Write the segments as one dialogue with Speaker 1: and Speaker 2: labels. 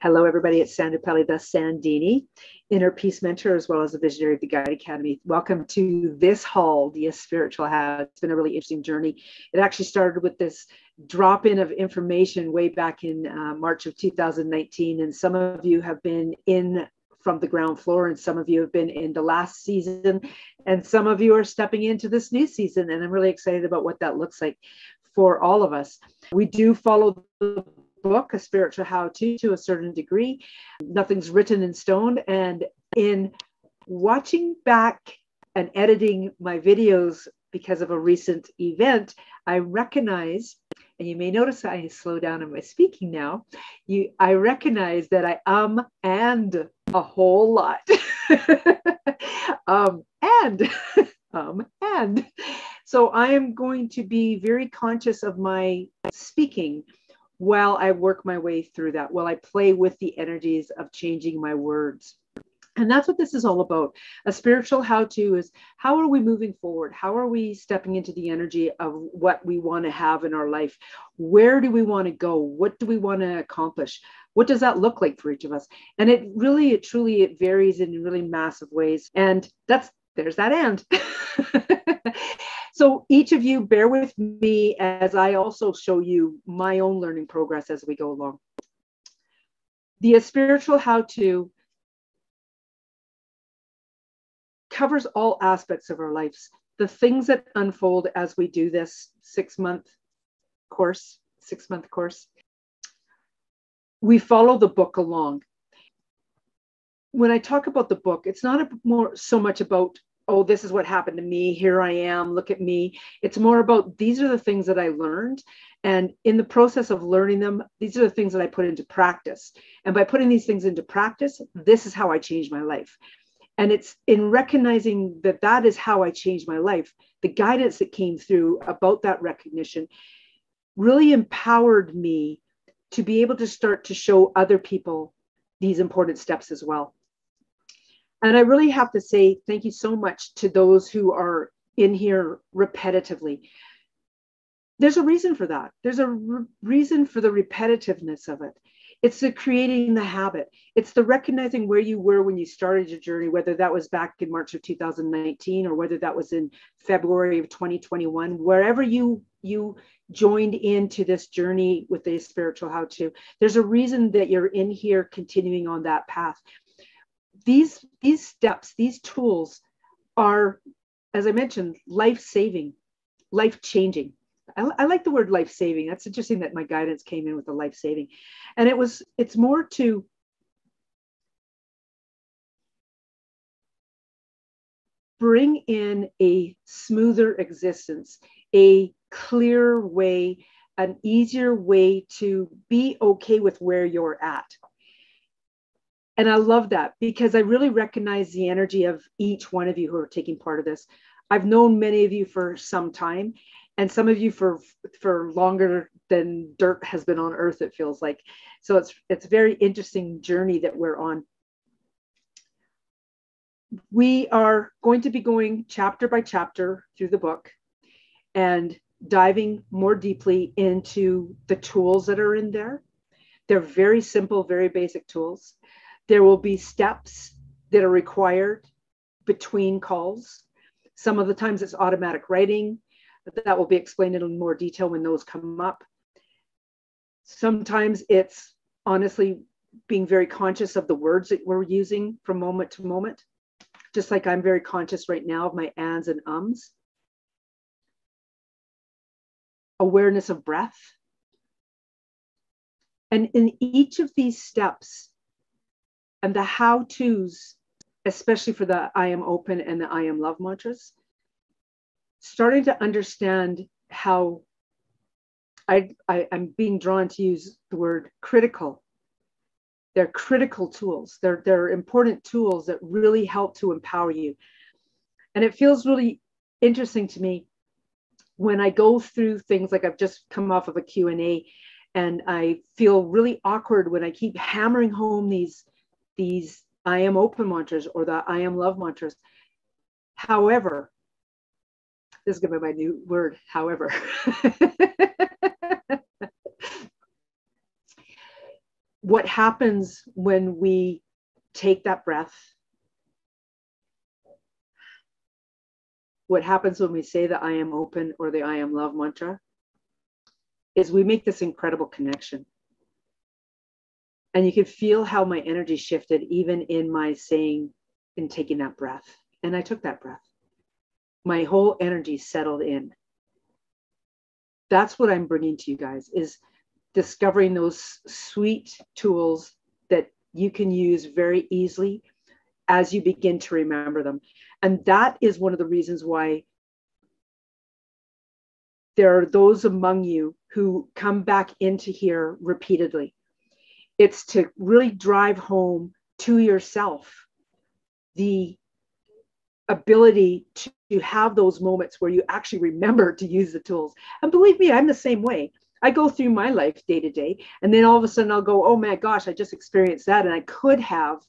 Speaker 1: Hello, everybody. It's Sandra, the Sandini, Inner Peace Mentor, as well as the visionary of the Guide Academy. Welcome to this hall, the Spiritual How. It's been a really interesting journey. It actually started with this drop-in of information way back in March of 2019, and some of you have been in from the ground floor, and some of you have been in the last season, and some of you are stepping into this new season, and I'm really excited about what that looks like for all of us. We do follow the book, A Spiritual How-To, to a certain degree. Nothing's written in stone. And in watching back and editing my videos because of a recent event, I recognize, and you may notice I slow down in my speaking now, I recognize that I and a whole lot. and. So I am going to be very conscious of my speaking while I work my way through that, while I play with the energies of changing my words. And that's what this is all about. A spiritual how-to is, how are we moving forward? How are we stepping into the energy of what we want to have in our life? Where do we want to go? What do we want to accomplish? What does that look like for each of us? And it varies in really massive ways. And there's that and. So each of you bear with me as I also show you my own learning progress as we go along. The spiritual how-to covers all aspects of our lives. The things that unfold as we do this six-month course. We follow the book along. When I talk about the book, it's not so much about, oh, this is what happened to me. Here I am. Look at me. It's more about, these are the things that I learned. And in the process of learning them, these are the things that I put into practice. And by putting these things into practice, this is how I changed my life. And it's in recognizing that that is how I changed my life. The guidance that came through about that recognition really empowered me to be able to start to show other people these important steps as well. And I really have to say thank you so much to those who are in here repetitively. There's a reason for that. There's a reason for the repetitiveness of it. It's the creating the habit. It's the recognizing where you were when you started your journey, whether that was back in March of 2019 or whether that was in February of 2021, wherever you joined into this journey with the spiritual how-to. There's a reason that you're in here continuing on that path. These steps, these tools are, as I mentioned, life-saving, life-changing. I like the word life-saving. That's interesting that my guidance came in with the life-saving. And it's more to bring in a smoother existence, a clearer way, an easier way to be okay with where you're at. And I love that because I really recognize the energy of each one of you who are taking part of this. I've known many of you for some time, and some of you for longer than dirt has been on earth, it feels like. So it's a very interesting journey that we're on. We are going to be going chapter by chapter through the book and diving more deeply into the tools that are in there. They're very simple, very basic tools. There will be steps that are required between calls. Some of the times it's automatic writing. That will be explained in more detail when those come up. Sometimes it's honestly being very conscious of the words that we're using from moment to moment. Just like I'm very conscious right now of my ands and ums. Awareness of breath. And in each of these steps, and the how-tos, especially for the I am open and the I am love mantras, starting to understand how I'm being drawn to use the word critical. They're critical tools. They're important tools that really help to empower you. And it feels really interesting to me when I go through things like I've just come off of a Q&A, and I feel really awkward when I keep hammering home these I am open mantras or the I am love mantras. However, this is going to be my new word, however. what happens when we take that breath, what happens when we say the I am open or the I am love mantra, is we make this incredible connection. And you can feel how my energy shifted even in my saying and taking that breath. And I took that breath. My whole energy settled in. That's what I'm bringing to you guys, is discovering those sweet tools that you can use very easily as you begin to remember them. And that is one of the reasons why there are those among you who come back into here repeatedly. It's to really drive home to yourself the ability to have those moments where you actually remember to use the tools. And believe me, I'm the same way. I go through my life day to day, and then all of a sudden I'll go, oh my gosh, I just experienced that. And I could have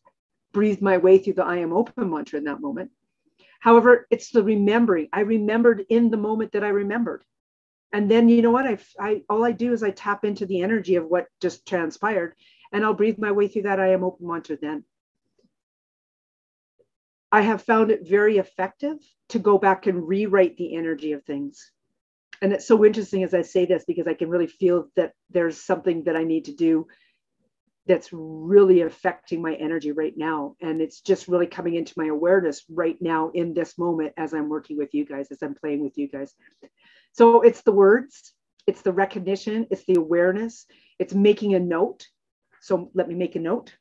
Speaker 1: breathed my way through the I am open mantra in that moment. However, it's the remembering. I remembered in the moment that I remembered. And then, you know what, all I do is I tap into the energy of what just transpired, and I'll breathe my way through that I am open mantra then. I have found it very effective to go back and rewrite the energy of things. And it's so interesting as I say this, because I can really feel that there's something that I need to do that's really affecting my energy right now. And it's just really coming into my awareness right now in this moment as I'm working with you guys, as I'm playing with you guys. So it's the words, it's the recognition, it's the awareness, it's making a note. So let me make a note.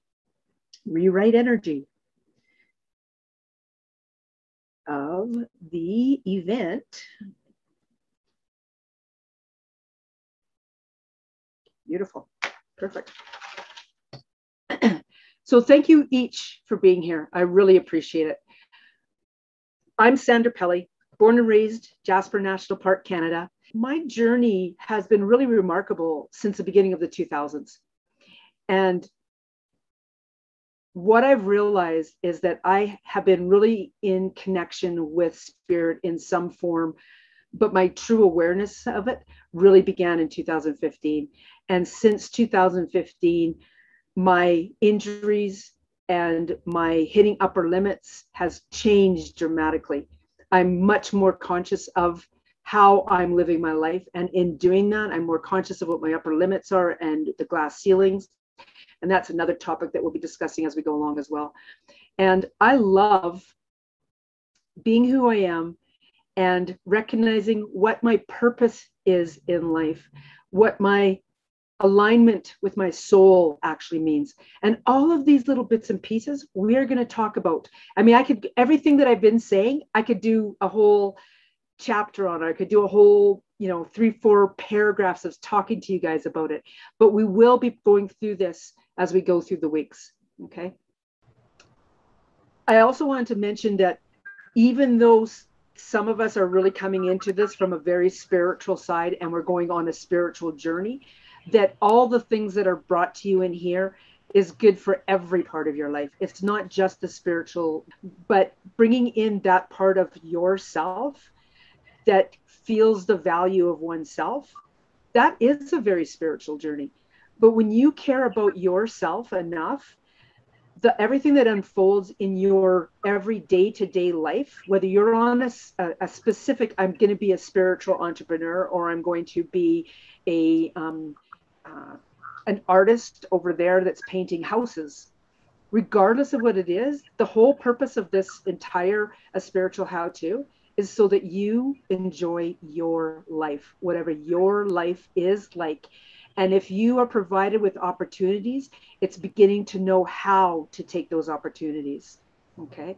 Speaker 1: Rewrite energy of the event beautiful. Perfect. So thank you each for being here. I really appreciate it. I'm Sandra Pelly, born and raised Jasper National Park, Canada. My journey has been really remarkable since the beginning of the 2000s. And what I've realized is that I have been really in connection with spirit in some form, but my true awareness of it really began in 2015. And since 2015, my injuries and my hitting upper limits has changed dramatically. I'm much more conscious of how I'm living my life. And in doing that, I'm more conscious of what my upper limits are and the glass ceilings. And that's another topic that we'll be discussing as we go along as well. And I love being who I am and recognizing what my purpose is in life, what my alignment with my soul actually means. And all of these little bits and pieces we are going to talk about. I mean, everything that I've been saying, I could do a whole chapter on it. I could do a whole, 3-4 paragraphs of talking to you guys about it. But we will be going through this as we go through the weeks. Okay. I also wanted to mention that even though some of us are really coming into this from a very spiritual side and we're going on a spiritual journey, that all the things that are brought to you in here is good for every part of your life. It's not just the spiritual, but bringing in that part of yourself that feels the value of oneself, that is a very spiritual journey. But when you care about yourself enough, everything that unfolds in your every day-to-day life, whether you're on a specific, I'm going to be a spiritual entrepreneur, or I'm going to be an artist over there that's painting houses, regardless of what it is, the whole purpose of this entire spiritual how-to is so that you enjoy your life, whatever your life is like. And if you are provided with opportunities, it's beginning to know how to take those opportunities. Okay.